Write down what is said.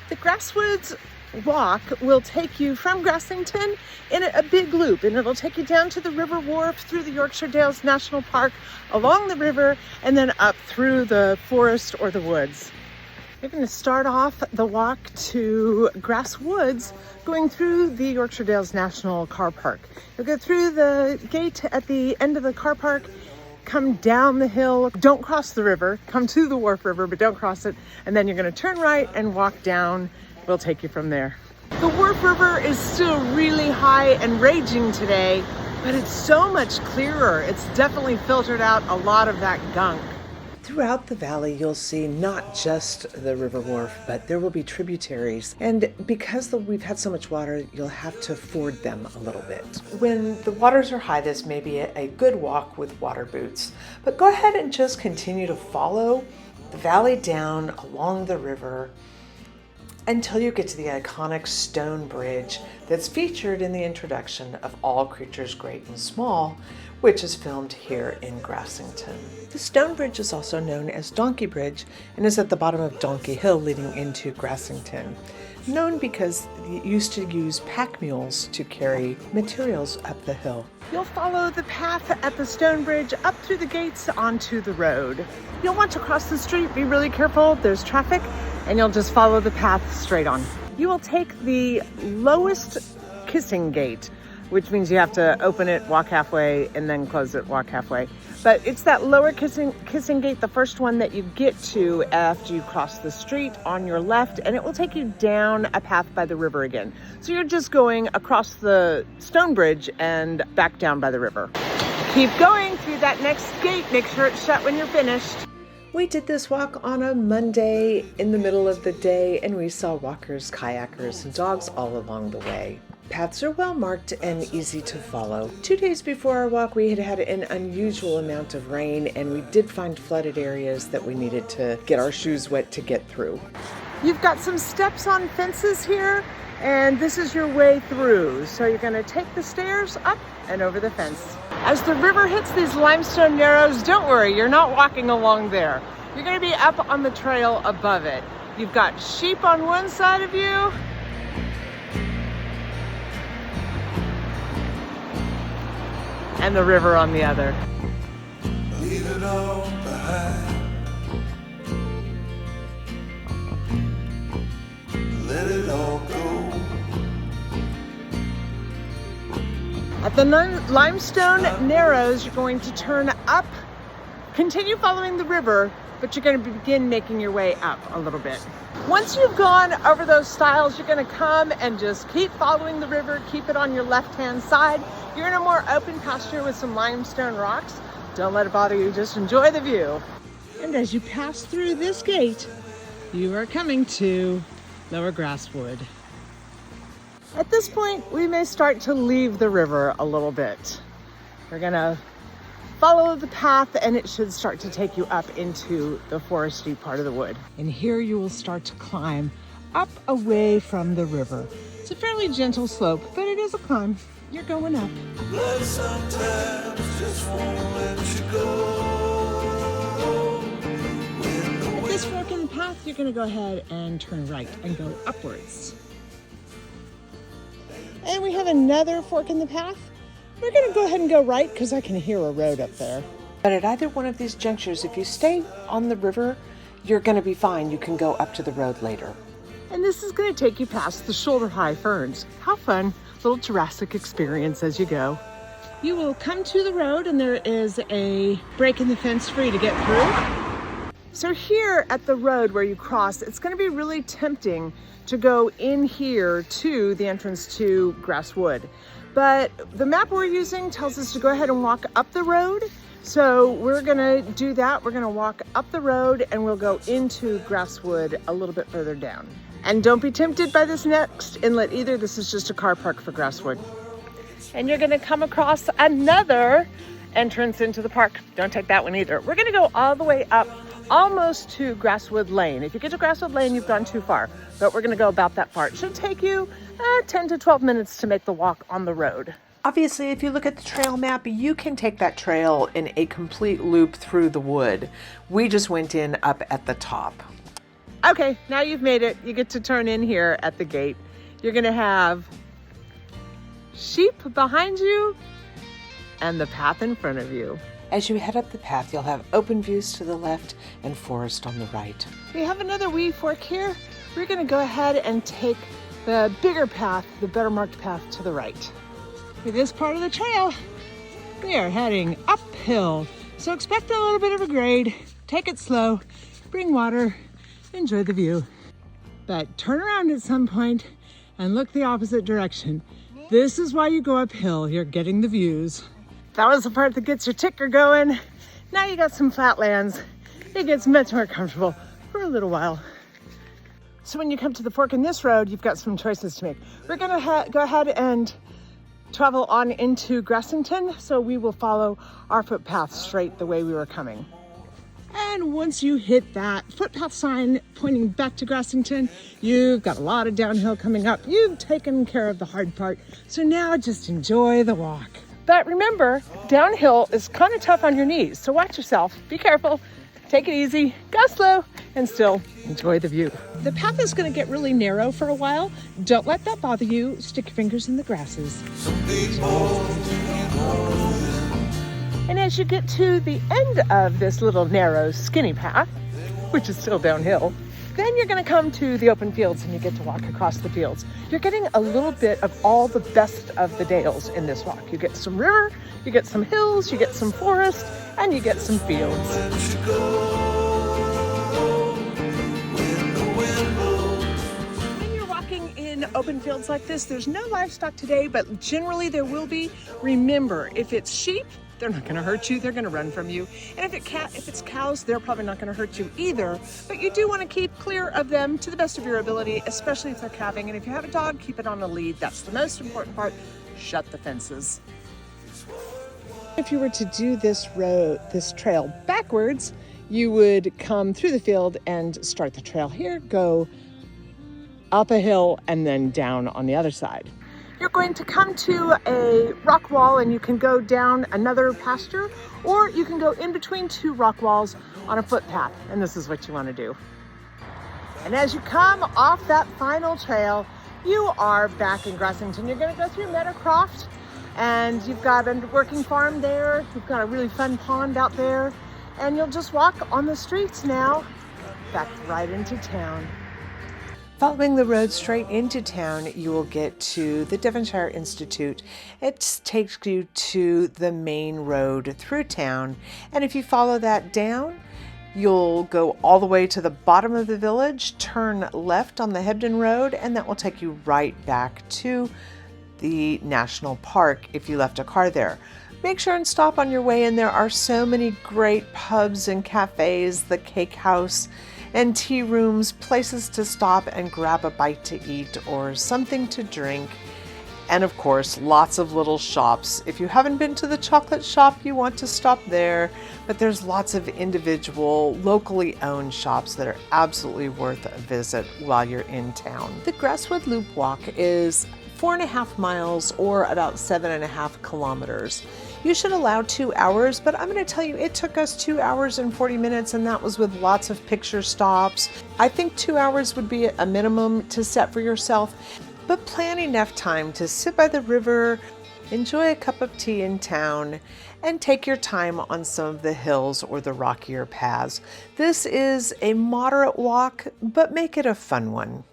The Grasswoods walk will take you from Grassington in a big loop, and it'll take you down to the River Wharfe, through the Yorkshire Dales National Park, along the river, and then up through the forest or the woods. You're going to start off the walk to Grasswoods going through the Yorkshire Dales National Car Park. You'll go through the gate at the end of the car park, come down the hill, don't cross the river, come to the Wharfe River, but don't cross it, and then you're going to turn right and walk down. We'll take you from there. The Wharfe River is still really high and raging today, but it's so much clearer. It's definitely filtered out a lot of that gunk. Throughout the valley, you'll see not just the River Wharfe, but there will be tributaries. And because we've had so much water, you'll have to ford them a little bit. When the waters are high, this may be a good walk with water boots. But go ahead and just continue to follow the valley down along the river until you get to the iconic stone bridge that's featured in the introduction of All Creatures Great and Small, which is filmed here in Grassington. The stone bridge is also known as Donkey Bridge and is at the bottom of Donkey Hill leading into Grassington, known because it used to use pack mules to carry materials up the hill. You'll follow the path at the stone bridge up through the gates onto the road. You'll want to cross the street, be really careful, there's traffic, and you'll just follow the path straight on. You will take the lowest kissing gate, which means you have to open it, walk halfway, and then close it, walk halfway. But it's that lower kissing gate, the first one that you get to after you cross the street on your left, and it will take you down a path by the river again. So you're just going across the stone bridge and back down by the river. Keep going through that next gate. Make sure it's shut when you're finished. We did this walk on a Monday in the middle of the day, and we saw walkers, kayakers, and dogs all along the way. Paths are well marked and easy to follow. 2 days before our walk, we had an unusual amount of rain, and we did find flooded areas that we needed to get our shoes wet to get through. You've got some steps on fences here, and this is your way through. So you're going to take the stairs up and over the fence. As the river hits these limestone narrows, don't worry, you're not walking along there. You're going to be up on the trail above it. You've got sheep on one side of you, and the river on the other. Leave it all behind. Let it all go. At the limestone narrows, you're going to turn up, continue following the river, but you're going to begin making your way up a little bit. Once you've gone over those stiles, you're going to come and just keep following the river, keep it on your left-hand side. You're in a more open pasture with some limestone rocks. Don't let it bother you, just enjoy the view. And as you pass through this gate, you are coming to Lower Grasswood. At this point, we may start to leave the river a little bit. We're gonna follow the path, and it should start to take you up into the foresty part of the wood. And here you will start to climb up away from the river. It's a fairly gentle slope, but it is a climb. You're going up. Blood sometimes just won't let you go. At this fork in the path, you're going to go ahead and turn right and go upwards. And we have another fork in the path. We're going to go ahead and go right because I can hear a road up there. But at either one of these junctures, if you stay on the river, you're going to be fine. You can go up to the road later. And this is going to take you past the shoulder-high ferns. How fun. Little Jurassic experience as you go. You will come to the road, and there is a break in the fence for you to get through. So here at the road where you cross, it's going to be really tempting to go in here to the entrance to Grasswood. But the map we're using tells us to go ahead and walk up the road. So we're gonna do that. We're gonna walk up the road, and we'll go into Grasswood a little bit further down. And don't be tempted by this next inlet either. This is just a car park for Grasswood. And you're gonna come across another entrance into the park. Don't take that one either. We're gonna go all the way up almost to Grasswood Lane. If you get to Grasswood Lane, you've gone too far, but we're gonna go about that far. It should take you 10 to 12 minutes to make the walk on the road. Obviously, if you look at the trail map, you can take that trail in a complete loop through the wood. We just went in up at the top. Okay, now you've made it. You get to turn in here at the gate. You're gonna have sheep behind you and the path in front of you. As you head up the path, you'll have open views to the left and forest on the right. We have another wee fork here. We're gonna go ahead and take the bigger path, the better marked path to the right. For this part of the trail, we are heading uphill. So expect a little bit of a grade, take it slow, bring water, enjoy the view. But turn around at some point and look the opposite direction. This is why you go uphill, you're getting the views. That was the part that gets your ticker going. Now you got some flatlands. It gets much more comfortable for a little while. So when you come to the fork in this road, you've got some choices to make. We're gonna go ahead and travel on into Grassington, so we will follow our footpath straight the way we were coming. And once you hit that footpath sign pointing back to Grassington, you've got a lot of downhill coming up. You've taken care of the hard part, so now just enjoy the walk. But remember, downhill is kind of tough on your knees, so watch yourself, be careful, take it easy, go slow, and still enjoy the view. The path is going to get really narrow for a while. Don't let that bother you. Stick your fingers in the grasses. And as you get to the end of this little narrow skinny path, which is still downhill, then you're going to come to the open fields and you get to walk across the fields. You're getting a little bit of all the best of the Dales in this walk. You get some river, you get some hills, you get some forest, and you get some fields. When you're walking in open fields like this, there's no livestock today, but generally there will be. Remember, if it's sheep, they're not going to hurt you. They're going to run from you. And if it's cows, they're probably not going to hurt you either. But you do want to keep clear of them to the best of your ability, especially if they're calving. And if you have a dog, keep it on a lead. That's the most important part. Shut the fences. If you were to do this trail backwards, you would come through the field and start the trail here, go up a hill, and then down on the other side. You're going to come to a rock wall and you can go down another pasture, or you can go in between two rock walls on a footpath, and this is what you want to do. And as you come off that final trail, you are back in Grassington. You're going to go through Meadowcroft, and you've got a working farm there. You've got a really fun pond out there, and you'll just walk on the streets now, back right into town. Following the road straight into town, you will get to the Devonshire Institute. It takes you to the main road through town, and if you follow that down, you'll go all the way to the bottom of the village, turn left on the Hebden Road, and that will take you right back to the National Park if you left a car there. Make sure and stop on your way in. There are so many great pubs and cafes, the cake house, and tea rooms, places to stop and grab a bite to eat or something to drink. And of course, lots of little shops. If you haven't been to the chocolate shop, you want to stop there. But there's lots of individual, locally owned shops that are absolutely worth a visit while you're in town. The Grasswood Loop Walk is 4.5 miles or about 7.5 kilometers. You should allow 2 hours, but I'm going to tell you it took us 2 hours and 40 minutes, and that was with lots of picture stops. I think 2 hours would be a minimum to set for yourself, but plan enough time to sit by the river, enjoy a cup of tea in town, and take your time on some of the hills or the rockier paths. This is a moderate walk, but make it a fun one.